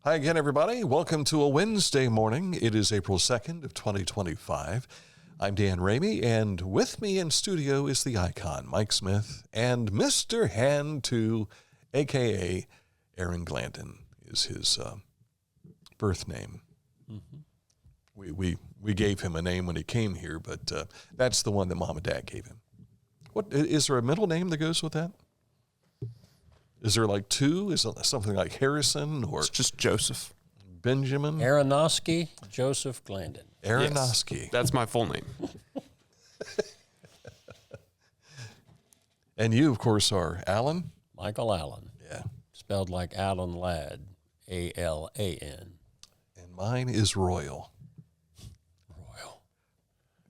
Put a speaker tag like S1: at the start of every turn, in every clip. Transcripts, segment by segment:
S1: Hi again, everybody. Welcome to a Wednesday morning. It is April 2nd of 2025. I'm Dan Ramey, and with me in studio is the icon, Mike Smith, and Mr. Hand 2, a.k.a. Aaron Glandon is his birth name. Mm-hmm. We gave him a name when he came here, but that's the one that Mom and Dad gave him. What is there a middle name that goes with that? Is there like two? Is it something like Harrison or?
S2: It's just Joseph.
S1: Benjamin?
S3: Aronofsky, Joseph Glandon.
S1: Aronofsky.
S2: Yes, that's my full name.
S1: And you, of course, are Alan?
S3: Michael Allen.
S1: Yeah.
S3: Spelled like Alan Ladd, A-L-A-N.
S1: And mine is Royal.
S3: Royal.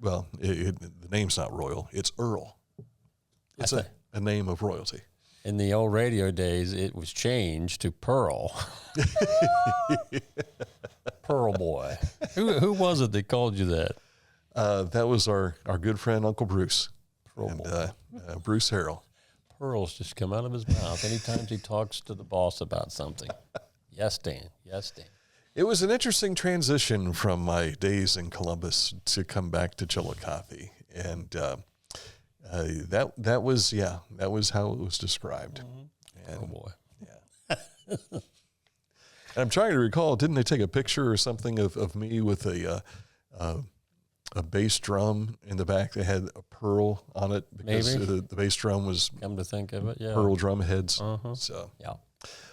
S1: Well, the name's not Royal. It's Earl. It's a name of royalty.
S3: In the old radio days, it was changed to Pearl. Pearl Boy. Who was it that called you that?
S1: That was our good friend, Uncle Bruce.
S3: Pearl Boy.
S1: Bruce Harrell.
S3: Pearls just come out of his mouth anytime he talks to the boss about something. Yes, Dan. Yes, Dan.
S1: It was an interesting transition from my days in Columbus to come back to Chillicothe. And that was how it was described. Mm-hmm. And,
S3: oh boy.
S1: Yeah. And I'm trying to recall, didn't they take a picture or something of me with a bass drum in the back that had a pearl on it because the bass drum was,
S3: come to think of it, yeah,
S1: pearl drum heads.
S3: Uh-huh.
S1: So
S3: yeah.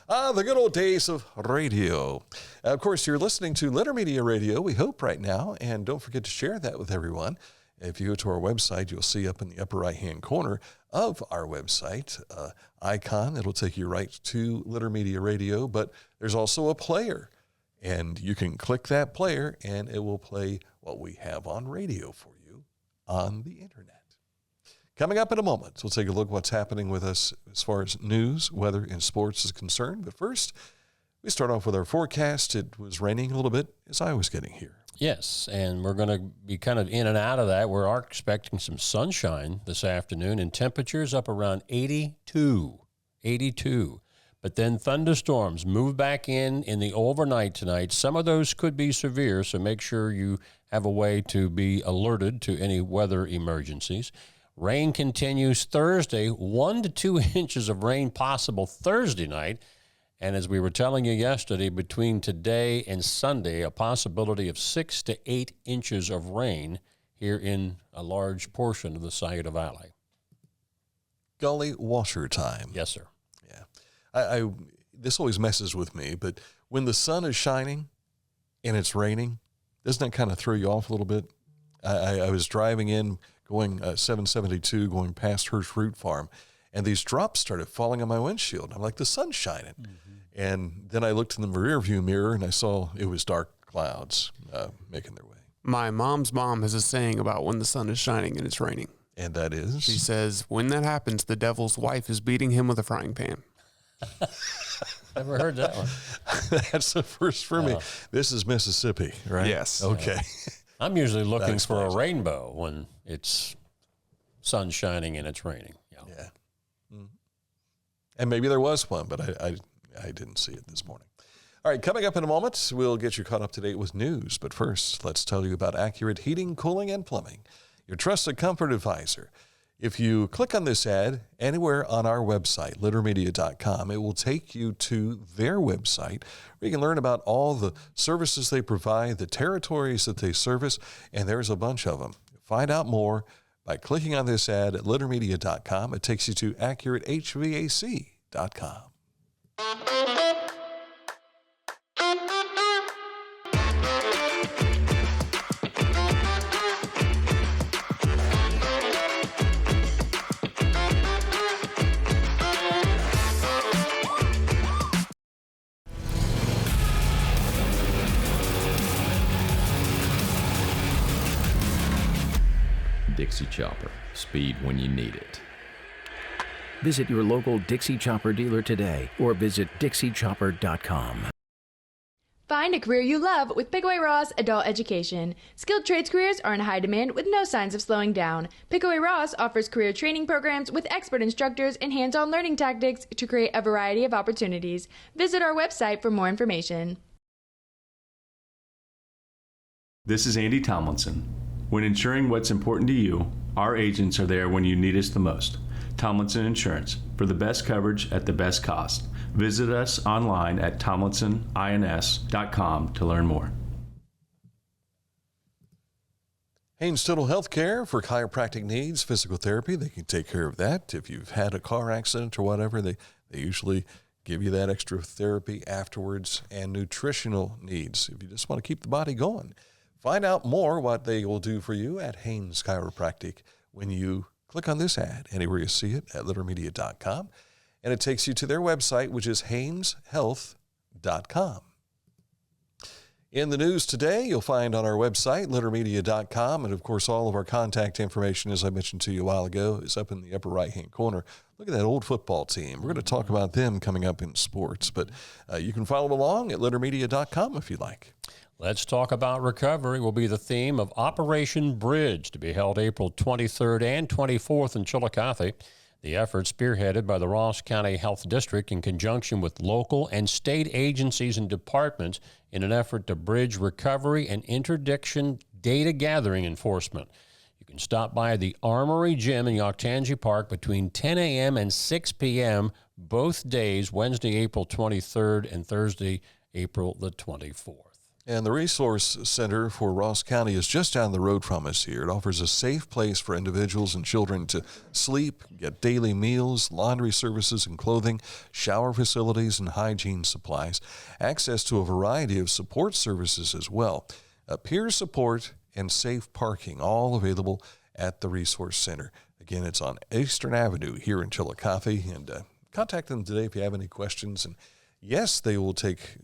S1: The good old days of radio. Of course, you're listening to Litter Media Radio, we hope right now, and don't forget to share that with everyone. If you go to our website, you'll see up in the upper right-hand corner of our website icon. It'll take you right to Litter Media Radio, but there's also a player, and you can click that player, and it will play what we have on radio for you on the internet. Coming up in a moment, we'll take a look at what's happening with us as far as news, weather, and sports is concerned. But first, we start off with our forecast. It was raining a little bit as I was getting here.
S3: Yes, and we're going to be kind of in and out of that. We're expecting some sunshine this afternoon, and temperatures up around 82. But then thunderstorms move back in the overnight tonight. Some of those could be severe, so make sure you have a way to be alerted to any weather emergencies. Rain continues Thursday, 1 to 2 inches of rain possible Thursday night. And as we were telling you yesterday, between today and Sunday, a possibility of 6 to 8 inches of rain here in a large portion of the Scioto Valley.
S1: Gully washer time.
S3: Yes, sir.
S1: Yeah. This always messes with me, but when the sun is shining and it's raining, doesn't that kind of throw you off a little bit? I was driving in, going 772, going past Hirsch Fruit Farm, and these drops started falling on my windshield. I'm like, the sun's shining. Mm-hmm. And then I looked in the rear view mirror, and I saw it was dark clouds making their way.
S2: My mom's mom has a saying about when the sun is shining and it's raining.
S1: And that is?
S2: She says, when that happens, the devil's wife is beating him with a frying pan.
S3: Never heard that one.
S1: That's the first for me. This is Mississippi, right?
S2: Yes.
S1: Okay.
S3: I'm usually looking for a rainbow when it's sun shining and it's raining.
S1: Yeah. Mm. And maybe there was one, but I didn't see it this morning. All right, coming up in a moment, we'll get you caught up to date with news. But first, let's tell you about Accurate Heating, Cooling, and Plumbing, your trusted comfort advisor. If you click on this ad anywhere on our website, littermedia.com, it will take you to their website where you can learn about all the services they provide, the territories that they service, and there's a bunch of them. Find out more by clicking on this ad at littermedia.com. It takes you to accuratehvac.com.
S4: Dixie Chopper. Speed when you need it.
S5: Visit your local Dixie Chopper dealer today or visit dixiechopper.com.
S6: Find a career you love with Pickaway Ross Adult Education. Skilled trades careers are in high demand with no signs of slowing down. Pickaway Ross offers career training programs with expert instructors and hands-on learning tactics to create a variety of opportunities. Visit our website for more information.
S7: This is Andy Tomlinson. When ensuring what's important to you, our agents are there when you need us the most. Tomlinson Insurance, for the best coverage at the best cost. Visit us online at tomlinsonins.com to learn more.
S1: Haynes Dental Healthcare for chiropractic needs, physical therapy, they can take care of that. If you've had a car accident or whatever, they usually give you that extra therapy afterwards, and nutritional needs if you just want to keep the body going. Find out more what they will do for you at Haynes Chiropractic when you click on this ad anywhere you see it at littermedia.com, and it takes you to their website, which is hayneshealth.com. In the news today, you'll find on our website, littermedia.com, and of course all of our contact information, as I mentioned to you a while ago, is up in the upper right-hand corner. Look at that old football team. We're going to talk about them coming up in sports, but you can follow along at littermedia.com if you like.
S3: Let's talk about recovery will be the theme of Operation Bridge, to be held April 23rd and 24th in Chillicothe. The effort spearheaded by the Ross County Health District in conjunction with local and state agencies and departments in an effort to bridge recovery and interdiction data gathering enforcement. You can stop by the Armory Gym in Yoctangi Park between 10 a.m. and 6 p.m. both days, Wednesday, April 23rd and Thursday, April the 24th.
S1: And the Resource Center for Ross County is just down the road from us here. It offers a safe place for individuals and children to sleep, get daily meals, laundry services and clothing, shower facilities and hygiene supplies, access to a variety of support services as well, peer support and safe parking, all available at the Resource Center. Again, it's on Eastern Avenue here in Chillicothe, and contact them today if you have any questions. And yes, they will take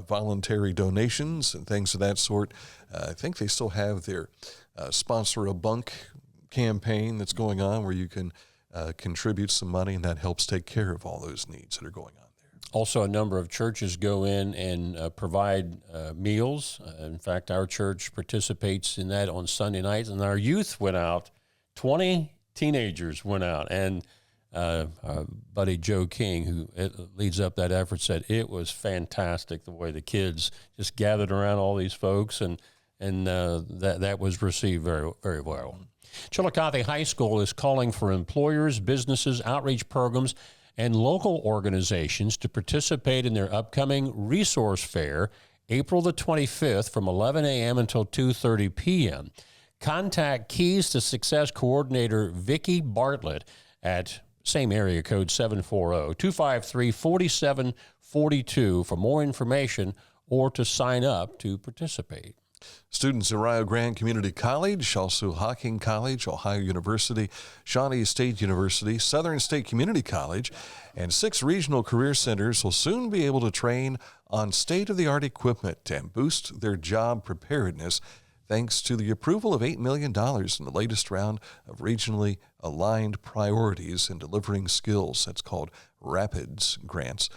S1: voluntary donations and things of that sort. I think they still have their Sponsor a Bunk campaign that's going on, where you can contribute some money, and that helps take care of all those needs that are going on there.
S3: Also, a number of churches go in and provide meals. In fact, our church participates in that on Sunday nights, and our youth went out. 20 teenagers went out, and our buddy Joe King, who leads up that effort, said it was fantastic the way the kids just gathered around all these folks, and that was received very, very well. Chillicothe High School is calling for employers, businesses, outreach programs, and local organizations to participate in their upcoming resource fair, April the 25th from 11 a.m. until 2:30 p.m. Contact Keys to Success Coordinator Vicki Bartlett at same area code 740-253-4742 for more information or to sign up to participate.
S1: Students at Rio Grande Community College, also Hocking College, Ohio University, Shawnee State University, Southern State Community College, and 6 regional career centers will soon be able to train on state-of-the-art equipment and boost their job preparedness, thanks to the approval of $8 million in the latest round of regionally aligned priorities in delivering skills. That's called RAPIDS grants.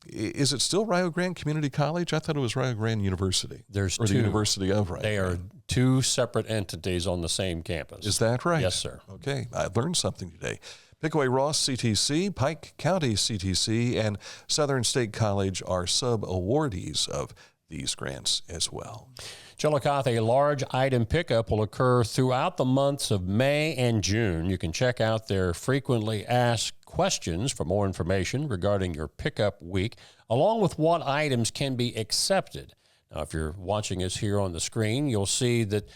S1: Is it still Rio Grande Community College? I thought it was Rio Grande University.
S3: There's
S1: or
S3: two.
S1: The University of Rio Grande.
S3: They are 2 separate entities on the same campus.
S1: Is that right?
S3: Yes, sir.
S1: Okay, I learned something today. Pickaway Ross CTC, Pike County CTC, and Southern State College are sub-awardees of these grants as well.
S3: Chillicothe, a large item pickup will occur throughout the months of May and June. You can check out their frequently asked questions for more information regarding your pickup week, along with what items can be accepted. Now, if you're watching us here on the screen, you'll see that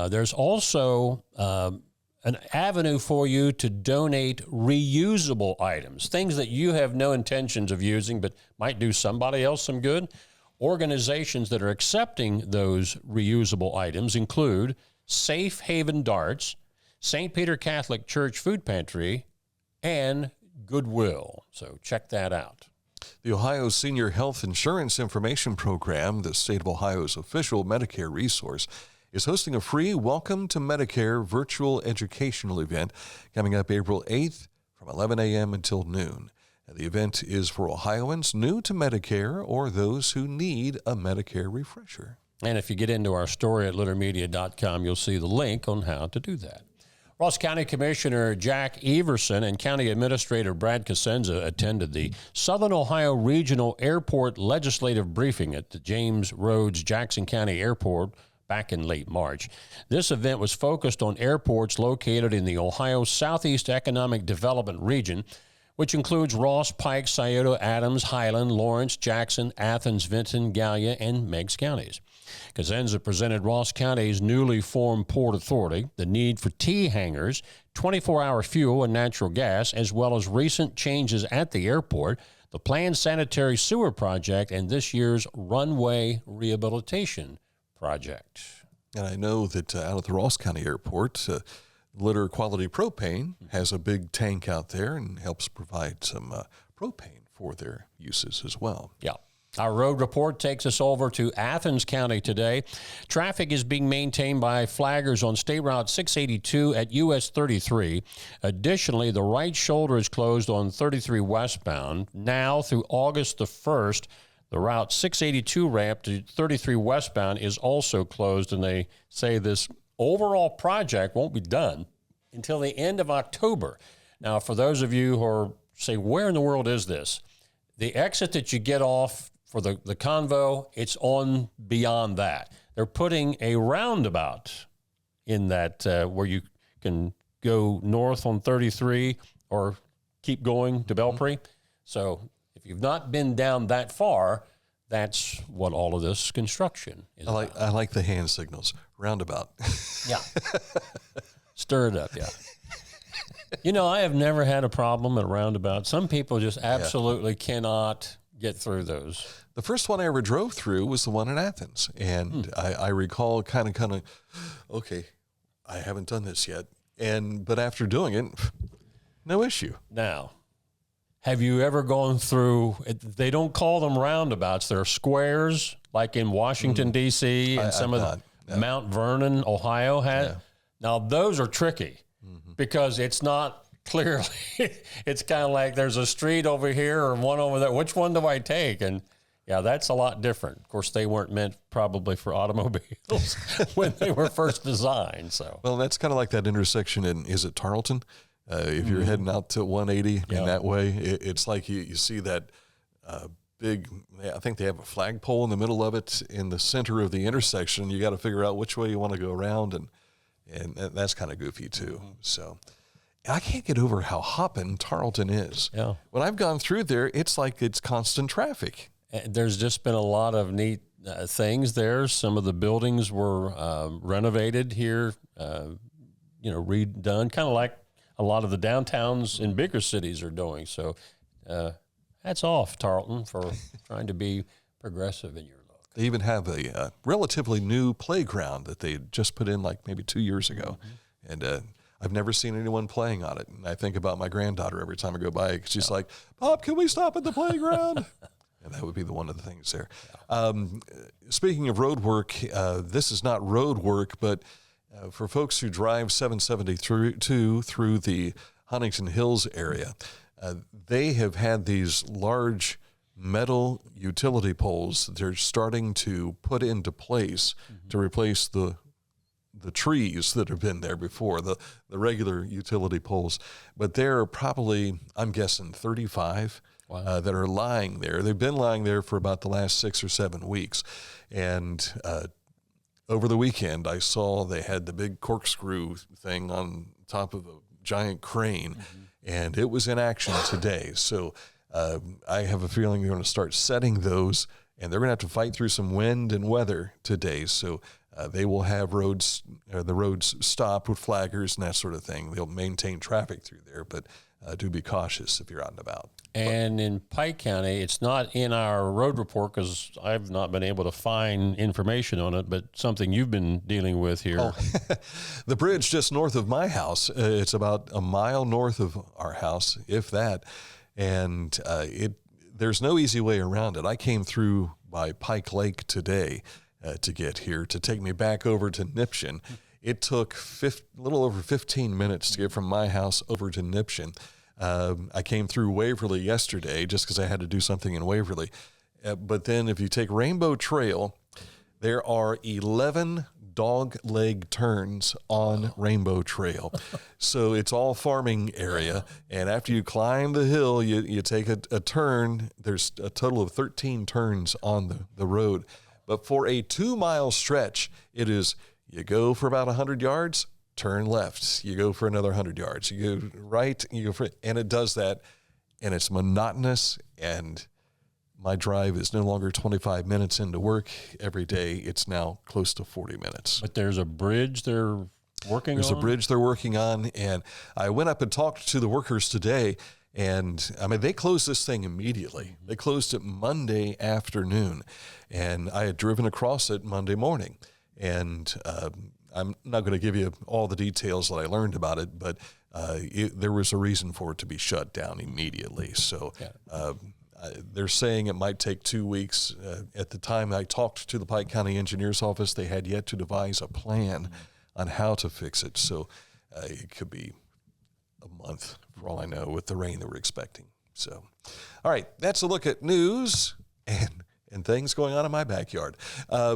S3: there's also an avenue for you to donate reusable items, things that you have no intentions of using but might do somebody else some good. Organizations that are accepting those reusable items include Safe Haven Darts, St. Peter Catholic Church Food Pantry, and Goodwill. So check that out.
S1: The Ohio Senior Health Insurance Information Program, the state of Ohio's official Medicare resource, is hosting a free Welcome to Medicare virtual educational event coming up April 8th from 11 a.m. until noon. The event is for Ohioans new to Medicare or those who need a Medicare refresher.
S3: And if you get into our story at littermedia.com, you'll see the link on how to do that. Ross County Commissioner Jack Everson and County Administrator Brad Cosenza attended the Southern Ohio Regional Airport Legislative Briefing at the James Rhodes Jackson County Airport back in late March. This event was focused on airports located in the Ohio Southeast Economic Development region, which includes Ross, Pike, Scioto, Adams, Highland, Lawrence, Jackson, Athens, Vinton, Gallia, and Meigs counties. Cosenza presented Ross County's newly formed Port Authority, the need for T-hangars, 24-hour fuel and natural gas, as well as recent changes at the airport, the planned sanitary sewer project, and this year's runway rehabilitation project.
S1: And I know that out at the Ross County Airport, Litter Quality Propane has a big tank out there and helps provide some propane for their uses as well.
S3: Yeah. Our road report takes us over to Athens County today. Traffic is being maintained by flaggers on State Route 682 at US 33. Additionally, the right shoulder is closed on 33 westbound. Now through August the 1st, the Route 682 ramp to 33 westbound is also closed, and they say this overall project won't be done until the end of October. Now, for those of you who are say, where in the world is this? The exit that you get off for the convo, it's on beyond that. They're putting a roundabout in that where you can go north on 33 or keep going to Belpre. So if you've not been down that far, that's what all of this construction is about.
S1: I like the hand signals. Roundabout.
S3: Yeah. Stir it up, yeah. You know, I have never had a problem at a roundabout. Some people just absolutely cannot get through those.
S1: The first one I ever drove through was the one in Athens. And I recall kind of, okay, I haven't done this yet. But after doing it, no issue.
S3: Now, have you ever gone through, they don't call them roundabouts, they're squares, like in Washington, D.C., and some of Mount Vernon, Ohio had. Yeah. Now, those are tricky because it's not clearly, it's kind of like there's a street over here or one over there. Which one do I take? And yeah, that's a lot different. Of course, they weren't meant probably for automobiles when they were first designed. So,
S1: well, that's kind of like that intersection in, is it Tarleton? If you're heading out to 180 in that way, it's like you see that big, I think they have a flagpole in the middle of it in the center of the intersection. You got to figure out which way you want to go around, and that's kind of goofy too. So I can't get over how hopping Tarleton is.
S3: Yeah.
S1: When I've gone through there, it's like it's constant traffic.
S3: There's just been a lot of neat things there. Some of the buildings were renovated here, redone, kind of like a lot of the downtowns in bigger cities are doing. So hats off, Tarleton, for trying to be progressive in your look.
S1: They even have a relatively new playground that they just put in like maybe 2 years ago. And I've never seen anyone playing on it. And I think about my granddaughter every time I go by. She's like, Pop, can we stop at the playground? And that would be one of the things there. Speaking of road work, this is not road work, but for folks who drive 772 through the Huntington Hills area, they have had these large metal utility poles that they're starting to put into place to replace the trees that have been there before, the regular utility poles. But there are probably, I'm guessing, 35 that are lying there. They've been lying there for about the last 6 or 7 weeks. And over the weekend, I saw they had the big corkscrew thing on top of a giant crane, and it was in action today. So I have a feeling they're going to start setting those, and they're going to have to fight through some wind and weather today. So they will have the roads stopped with flaggers and that sort of thing. They'll maintain traffic through there, but do be cautious if you're out and about.
S3: And in Pike County, it's not in our road report because I've not been able to find information on it, but something you've been dealing with here.
S1: Oh, the bridge just north of my house, it's about a mile north of our house, if that, and there's no easy way around it. I came through by Pike Lake today to get here, to take me back over to Nipshin. It took a little over 15 minutes to get from my house over to Nipshin. I came through Waverly yesterday just because I had to do something in Waverly. But then if you take Rainbow Trail, there are 11 dog leg turns on Rainbow Trail. So it's all farming area. And after you climb the hill, you take a turn. There's a total of 13 turns on the road. But for a 2-mile stretch, it is you go for about 100 yards, turn left. You go for another 100 yards. You go right, and it does that, and it's monotonous, and my drive is no longer 25 minutes into work every day. It's now close to 40 minutes.
S3: But there's a bridge they're working on?
S1: There's a bridge they're working on, and I went up and talked to the workers today, and I mean, they closed this thing immediately. They closed it Monday afternoon, and I had driven across it Monday morning. And I'm not going to give you all the details that I learned about it, but there was a reason for it to be shut down immediately. So they're saying it might take 2 weeks. At the time I talked to the Pike County Engineer's Office, they had yet to devise a plan on how to fix it. So it could be a month, for all I know, with the rain that we're expecting. So, all right, that's a look at news and things going on in my backyard.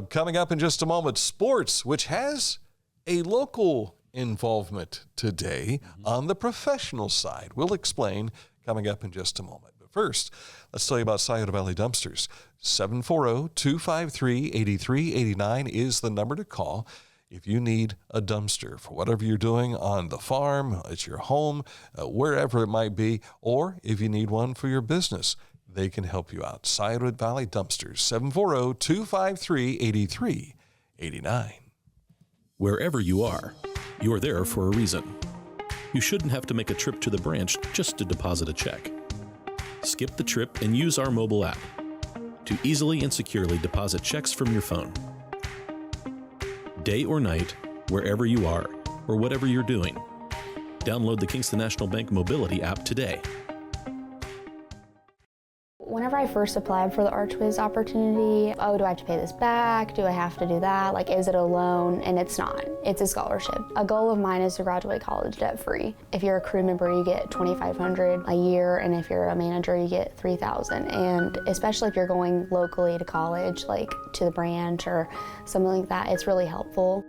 S1: Coming up in just a moment, sports, which has a local involvement today on the professional side. We'll explain coming up in just a moment. But first, let's tell you about Scioto Valley Dumpsters. 740-253-8389 is the number to call if you need a dumpster for whatever you're doing on the farm, at your home, wherever it might be, or if you need one for your business. They can help you out. Scioto Valley Dumpsters, 740-253-8389.
S8: Wherever you are, you're there for a reason. You shouldn't have to make a trip to the branch just to deposit a check. Skip the trip and use our mobile app to easily and securely deposit checks from your phone. Day or night, wherever you are, or whatever you're doing, download the Kingston National Bank Mobility app today.
S9: Whenever I first applied for the Archways opportunity, do I have to pay this back? Do I have to do that? Like, is it a loan? And it's not. It's a scholarship. A goal of mine is to graduate college debt-free. If you're a crew member, you get $2,500 a year, and if you're a manager, you get $3,000. And especially if you're going locally to college, like to the branch or something like that, it's really helpful.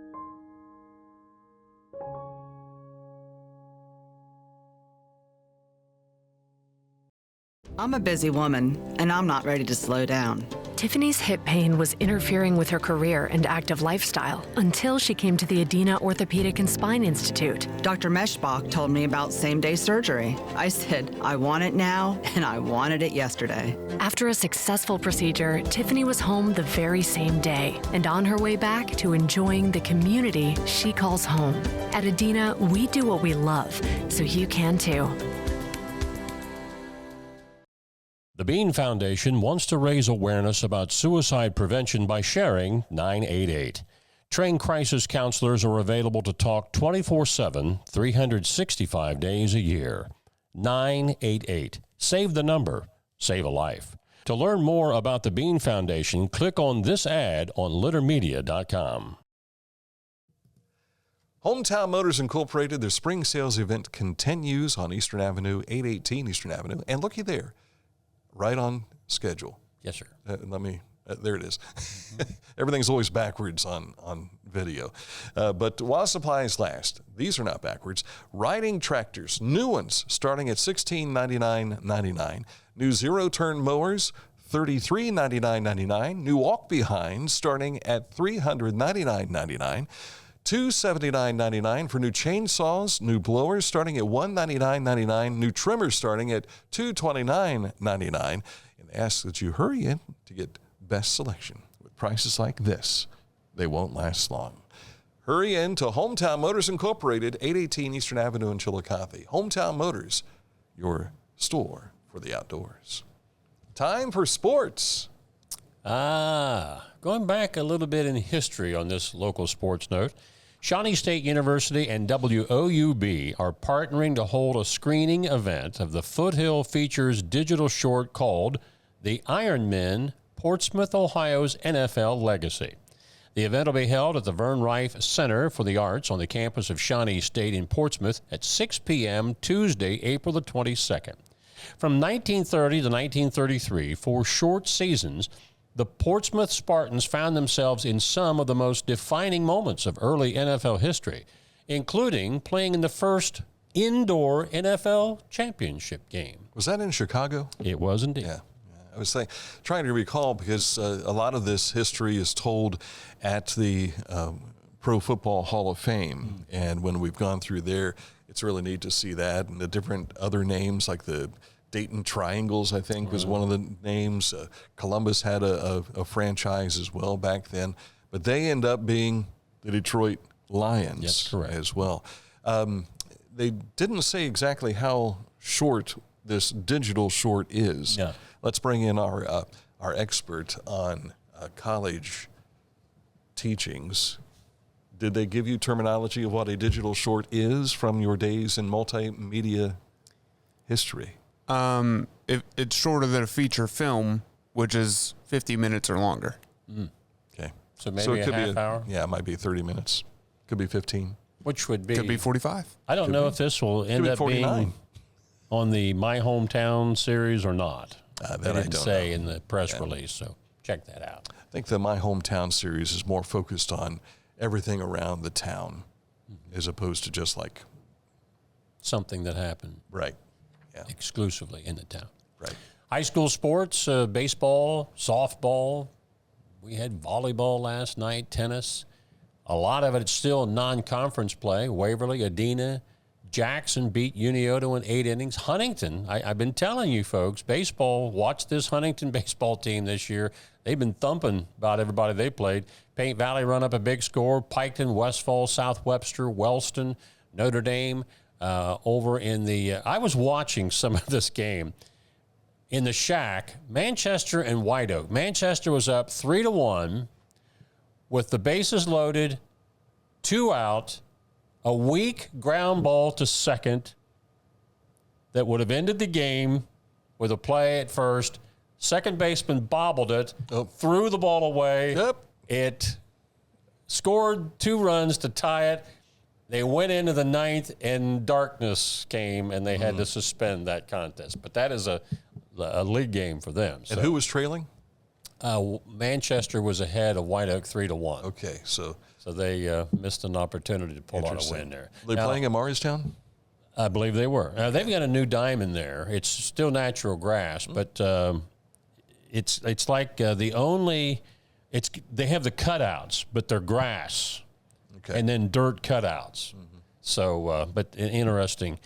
S10: I'm a busy woman, and I'm not ready to slow down.
S11: Tiffany's hip pain was interfering with her career and active lifestyle until she came to the Adina Orthopedic and Spine Institute.
S10: Dr. Meshbach told me about same-day surgery. I said, I want it now, and I wanted it yesterday.
S11: After a successful procedure, Tiffany was home the very same day and on her way back to enjoying the community she calls home. At Adina, we do what we love, so you can too.
S3: The Bean Foundation wants to raise awareness about suicide prevention by sharing 988. Trained crisis counselors are available to talk 24/7, 365 days a year. 988. Save the number. Save a life. To learn more about the Bean Foundation, click on this ad on littermedia.com.
S1: Hometown Motors Incorporated, their spring sales event continues on Eastern Avenue, 818 Eastern Avenue. And looky there. Right on schedule.
S3: Yes, sir.
S1: There it is. Everything's always backwards on video. But while supplies last, these are not backwards. Riding tractors, new ones starting at $1699.99. New zero-turn mowers, $3399.99. New walk-behinds starting at $399.99. $279.99 for new chainsaws, new blowers starting at $199.99, new trimmers starting at $229.99. And ask that you hurry in to get best selection. With prices like this, they won't last long. Hurry in to Hometown Motors Incorporated, 818 Eastern Avenue in Chillicothe. Hometown Motors, your store for the outdoors. Time for sports.
S3: Going back a little bit in history on this local sports note, Shawnee State University and WOUB are partnering to hold a screening event of the Foothill Features digital short called The Iron Men, Portsmouth, Ohio's NFL Legacy. The event will be held at the Vern Rife Center for the Arts on the campus of Shawnee State in Portsmouth at 6 p.m. Tuesday, April the 22nd. From 1930 to 1933, for short seasons, the Portsmouth Spartans found themselves in some of the most defining moments of early NFL history, including playing in the first indoor NFL championship game.
S1: Was that in Chicago?
S3: It was indeed.
S1: Yeah. I was trying to recall because a lot of this history is told at the Pro Football Hall of Fame. And when we've gone through there, it's really neat to see that. And the different other names like the Dayton Triangles, I think, was one of the names. Columbus had a franchise as well back then. But they end up being the Detroit Lions as well. They didn't say exactly how short this digital short is.
S3: Yeah.
S1: Let's bring in our expert on college teachings. Did they give you terminology of what a digital short is from your days in multimedia history?
S2: It's shorter than a feature film, which is 50 minutes or longer.
S1: Okay.
S3: So maybe
S1: it could
S3: a half
S1: be
S3: hour?
S1: Yeah, it might be 30 minutes. Could be 15.
S3: Which would be...
S2: Could be 45.
S3: I don't know if this will end up
S1: 49.
S3: being on the My Hometown series or not.
S1: That
S3: They
S1: I
S3: didn't
S1: don't
S3: say
S1: know.
S3: in the press release, so check that out.
S1: I think the My Hometown series is more focused on everything around the town as opposed to just like...
S3: Something that happened
S1: Right. Yeah.
S3: exclusively in the town.
S1: Right.
S3: High school sports, baseball, softball. We had volleyball last night, tennis. A lot of it's still non-conference play. Waverly, Adena, Jackson beat Unioto in 8 innings. Huntington, I've been telling you folks, baseball, watch this Huntington baseball team this year. They've been thumping about everybody they played. Paint Valley run up a big score. Piketon, Westfall, South Webster, Wellston, Notre Dame. Over in the, I was watching some of this game in the Shack, Manchester and White Oak. Manchester was up 3-1 with the bases loaded, 2 out, a weak ground ball to second that would have ended the game with a play at first. Second baseman bobbled it, threw the ball away. It scored 2 runs to tie it. They went into the 9th, and darkness came, and they had to suspend that contest. But that is a league game for them.
S1: And who was trailing?
S3: Manchester was ahead of White Oak 3-1.
S1: Okay, so
S3: they missed an opportunity to pull out a win there.
S1: Are they playing in Morristown?
S3: I believe they were. Now, they've got a new diamond there. It's still natural grass, but it's like they have the cutouts, but they're grass.
S1: Okay.
S3: And then dirt cutouts. So, but interesting.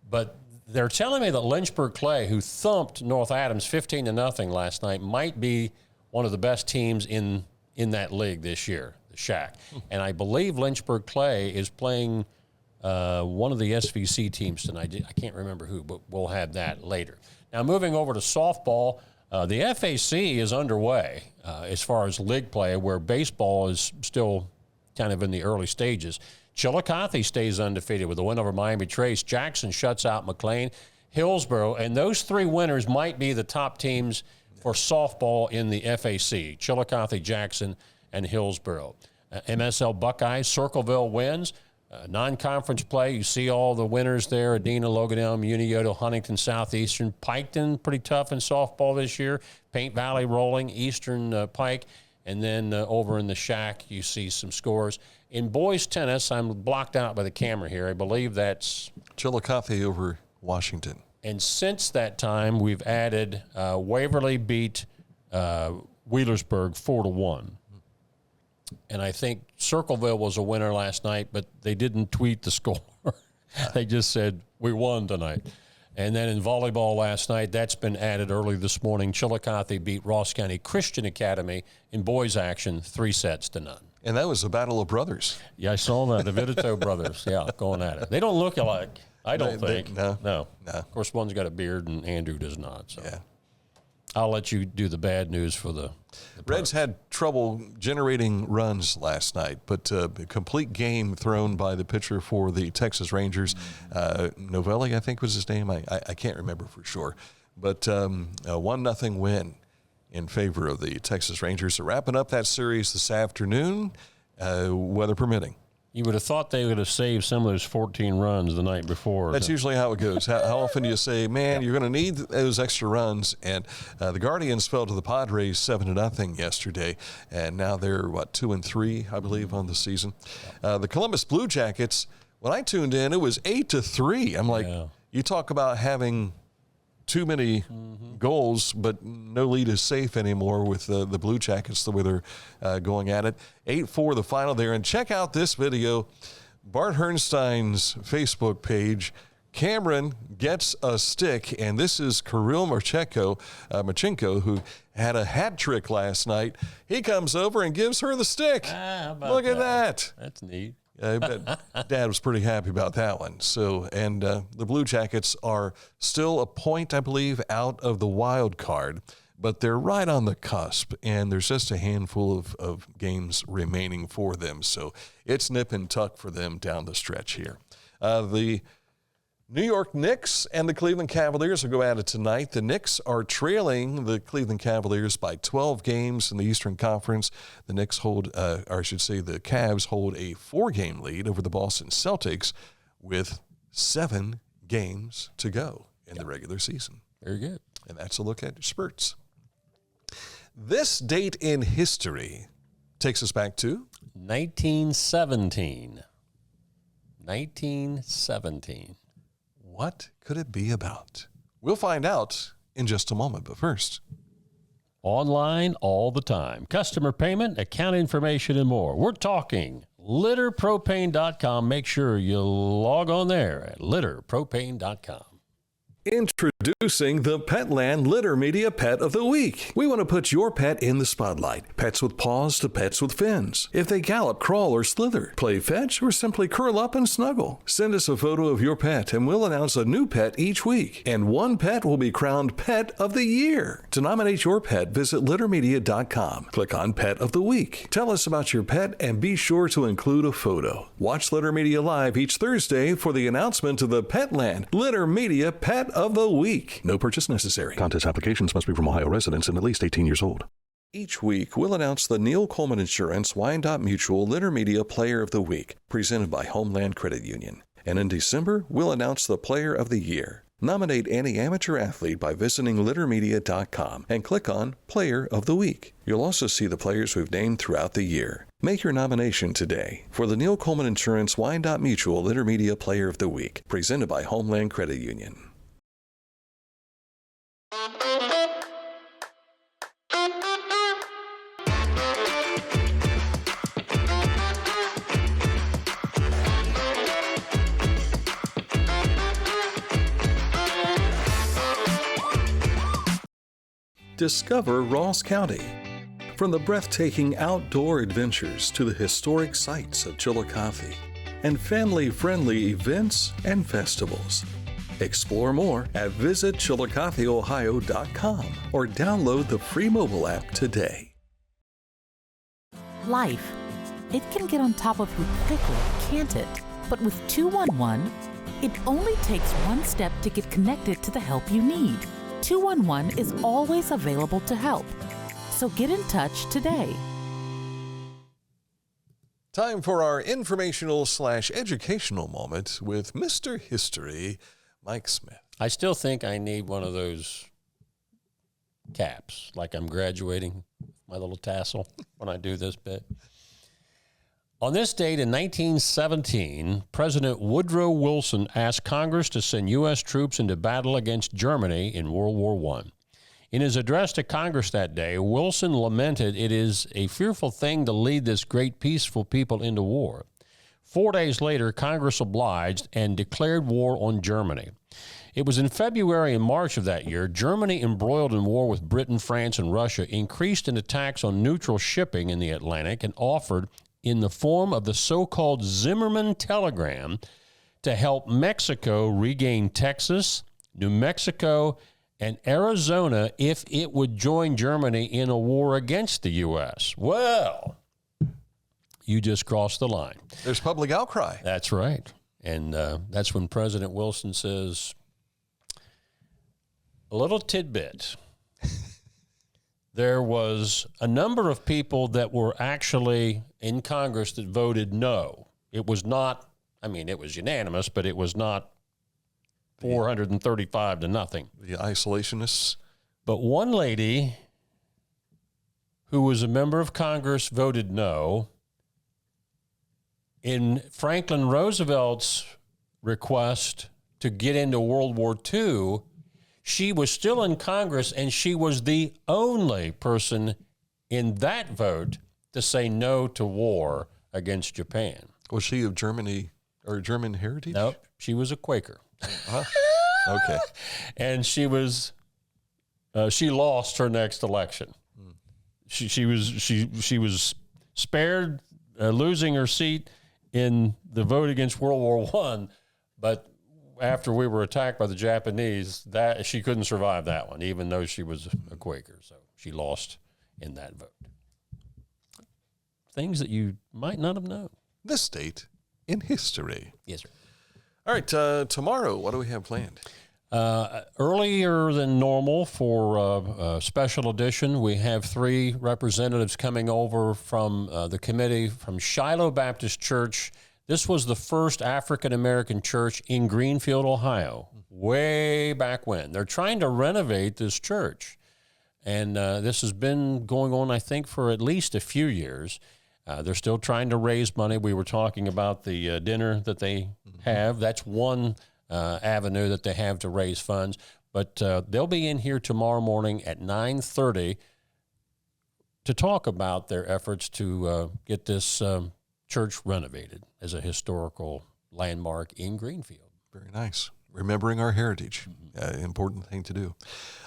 S3: But they're telling me that Lynchburg Clay, who thumped North Adams 15-0 last night, might be one of the best teams in that league this year, the Shack. And I believe Lynchburg Clay is playing one of the SVC teams tonight. I can't remember who, but we'll have that later. Now, moving over to softball, the FAC is underway as far as league play, where baseball is still kind of in the early stages. Chillicothe stays undefeated with a win over Miami Trace. Jackson shuts out McLean. Hillsboro, and those 3 winners might be the top teams for softball in the FAC. Chillicothe, Jackson, and Hillsboro. MSL Buckeyes, Circleville wins. Non-conference play, you see all the winners there. Adena, Logan Elm, Unioto, Huntington, Southeastern. Piketon, pretty tough in softball this year. Paint Valley rolling, Eastern Pike. And then over in the Shack, you see some scores. In boys tennis, I'm blocked out by the camera here. I believe that's
S1: Chillicothe over Washington.
S3: And since that time, we've added Waverly beat Wheelersburg 4-1. And I think Circleville was a winner last night, but they didn't tweet the score. They just said, we won tonight. And then in volleyball last night, that's been added early this morning. Chillicothe beat Ross County Christian Academy in boys action 3-0.
S1: And that was a battle of brothers.
S3: Yeah, I saw that. The Vidito brothers, going at it. They don't look alike, I don't think. No. Of course, one's got a beard and Andrew does not. So.
S1: Yeah.
S3: I'll let you do the bad news for the
S1: Reds had trouble generating runs last night, but a complete game thrown by the pitcher for the Texas Rangers. Novelli, I think was his name. I can't remember for sure. But a 1-0 win in favor of the Texas Rangers. They're wrapping up that series this afternoon, weather permitting.
S3: You would have thought they would have saved some of those 14 runs the night before.
S1: That's usually how it goes. How often do you say, man, you're going to need those extra runs? And the Guardians fell to the Padres 7-0 yesterday, and now they're, 2-3, I believe, on the season. The Columbus Blue Jackets, when I tuned in, it was 8-3. I'm like, you talk about having too many goals, but no lead is safe anymore with the Blue Jackets, the way they're going at it. 8-4 the final there. And check out this video, Bart Herrnstein's Facebook page. Cameron gets a stick, and this is Kirill Marchenko, who had a hat trick last night. He comes over and gives her the stick. Look at that.
S3: That's neat.
S1: I bet Dad was pretty happy about that one. So, and the Blue Jackets are still a point, I believe, out of the wild card, but they're right on the cusp, and there's just a handful of games remaining for them. So it's nip and tuck for them down the stretch here. The New York Knicks and the Cleveland Cavaliers will go at it tonight. The Knicks are trailing the Cleveland Cavaliers by 12 games in the Eastern Conference. The Knicks hold, or I should say the Cavs hold a 4-game lead over the Boston Celtics with 7 games to go in the regular season.
S3: Very good.
S1: And that's a look at spurts. This date in history takes us back to
S3: 1917. 1917.
S1: What could it be about? We'll find out in just a moment, but first.
S3: Online all the time. Customer payment, account information, and more. We're talking litterpropane.com. Make sure you log on there at litterpropane.com.
S1: Introducing the Petland Litter Media Pet of the Week. We want to put your pet in the spotlight. Pets with paws to pets with fins. If they gallop, crawl, or slither, play fetch, or simply curl up and snuggle. Send us a photo of your pet and we'll announce a new pet each week. And one pet will be crowned Pet of the Year. To nominate your pet, visit littermedia.com. Click on Pet of the Week. Tell us about your pet and be sure to include a photo. Watch Litter Media Live each Thursday for the announcement of the Petland Litter Media Pet of the Week. No purchase necessary.
S8: Contest applications must be from Ohio residents and at least 18 years old.
S1: Each week, we'll announce the Neil Coleman Insurance Wyandotte Mutual Litter Media Player of the Week, presented by Homeland Credit Union. And in December, we'll announce the Player of the Year. Nominate any amateur athlete by visiting littermedia.com and click on Player of the Week. You'll also see the players we've named throughout the year. Make your nomination today for the Neil Coleman Insurance Wyandotte Mutual Litter Media Player of the Week, presented by Homeland Credit Union. Discover Ross County. From the breathtaking outdoor adventures to the historic sights of Chillicothe and family-friendly events and festivals. Explore more at visitchillicotheohio.com or download the free mobile app today.
S12: Life. It can get on top of you quickly, can't it? But with 211, it only takes one step to get connected to the help you need. 211 is always available to help. So get in touch today.
S1: Time for our informational/educational moment with Mr. History, Mike Smith.
S3: I still think I need one of those caps, like I'm graduating, my little tassel, when I do this bit. On this date in 1917, President Woodrow Wilson asked Congress to send U.S. troops into battle against Germany in World War I. In his address to Congress that day, Wilson lamented it is a fearful thing to lead this great peaceful people into war. 4 days later, Congress obliged and declared war on Germany. It was in February and March of that year, Germany, embroiled in war with Britain, France, and Russia, increased in attacks on neutral shipping in the Atlantic and offered, in the form of the so-called Zimmerman Telegram, to help Mexico regain Texas, New Mexico, and Arizona if it would join Germany in a war against the U.S. Well, you just crossed the line.
S1: There's public outcry.
S3: That's right. And that's when President Wilson says, a little tidbit. There was a number of people that were actually in Congress that voted no. It was not, I mean, it was unanimous, but it was not 435 to nothing.
S1: The isolationists.
S3: But one lady who was a member of Congress voted no. In Franklin Roosevelt's request to get into World War II, She was still in Congress, and she was the only person in that vote to say no to war against Japan.
S1: Was she of Germany or German heritage?
S3: Nope, she was a Quaker.
S1: Okay.
S3: And she was, she lost her next election. She was spared losing her seat in the vote against World War I, but after we were attacked by the Japanese, that she couldn't survive that one, even though she was a Quaker. So she lost in that vote. Things that you might not have known.
S1: This date in history.
S3: Yes, sir.
S1: All right, tomorrow, what do we have planned?
S3: Earlier than normal for a special edition, we have 3 representatives coming over from the committee from Shiloh Baptist Church. This was the first African-American church in Greenfield, Ohio, way back when. They're trying to renovate this church, and this has been going on, I think, for at least a few years. They're still trying to raise money. We were talking about the dinner that they have. That's one avenue that they have to raise funds. But they'll be in here tomorrow morning at 9:30 to talk about their efforts to get this church renovated as a historical landmark in Greenfield.
S1: Very nice. Remembering our heritage, important thing to do.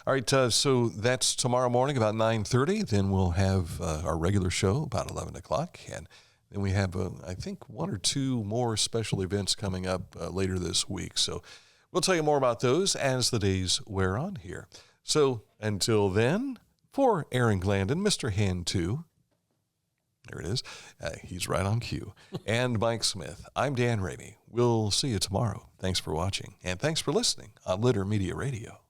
S1: All right, so that's tomorrow morning about 9:30. Then we'll have our regular show about 11 o'clock. And then we have, I think, 1 or 2 more special events coming up later this week. So we'll tell you more about those as the days wear on here. So until then, for Aaron Glandon, Mr. Hand 2, there it is. He's right on cue. And Mike Smith, I'm Dan Ramey. We'll see you tomorrow. Thanks for watching, and thanks for listening on Litter Media Radio.